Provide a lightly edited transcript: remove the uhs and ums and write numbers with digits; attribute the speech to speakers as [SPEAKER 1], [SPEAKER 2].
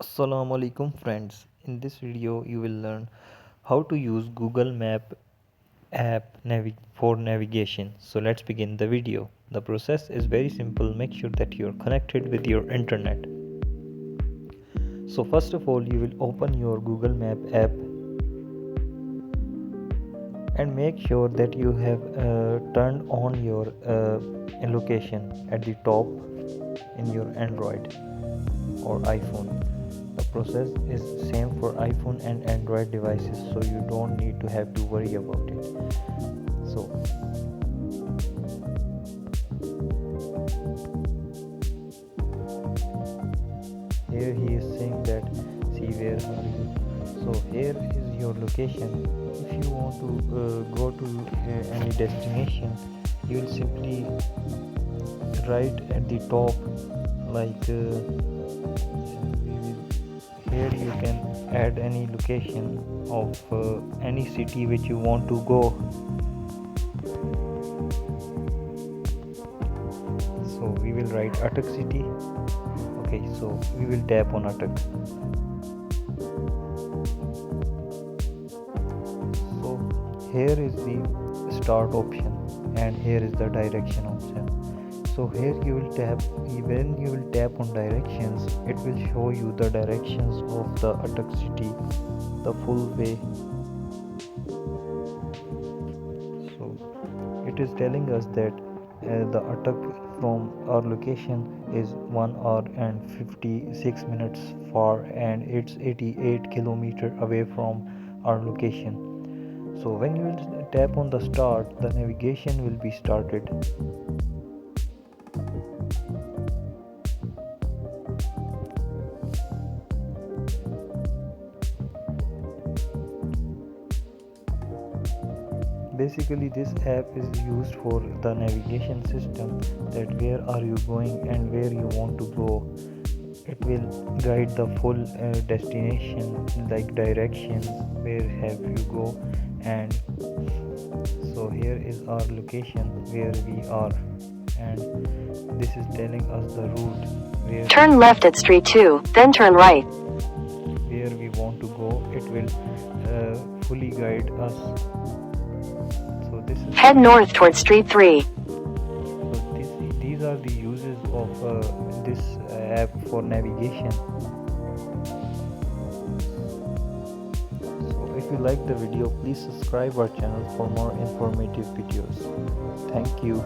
[SPEAKER 1] Assalamu alaikum friends. In this video you will learn how to use Google Map app for navigation. So let's begin the video. The process is very simple. Make sure that you're connected with your internet. So first of all you will open your Google Map app and make sure that you have turned on your location at the top in your Android or iPhone. The process is same for iPhone and Android devices, so you don't need to have to worry about it. So here he is saying that see where are you. So here is your location. If you want to go to any destination, you will simply write at the top like here you can add any location of any city which you want to go. So we will write Attock city. Okay, so we will tap on Attock. So here is the start option and here is the direction option. So here you will tap, when you will tap on directions, it will show you the directions of the Attock city, the full way. So it is telling us that the Attock from our location is 1 hour and 56 minutes far and it's 88 kilometers away from our location. So when you will tap on the start, the navigation will be started. Basically this app is used for the navigation system, that where are you going and where you want to go. It will guide the full destination, like directions where have you go. And so here is our location where we are, and this is telling us the route where
[SPEAKER 2] turn left at street 2, then turn right.
[SPEAKER 1] Where we want to go. It will fully guide us. So this is
[SPEAKER 2] head north towards street 3.
[SPEAKER 1] So these are the uses of this app for navigation. So if you like the video, please subscribe our channel for more informative videos. Thank you.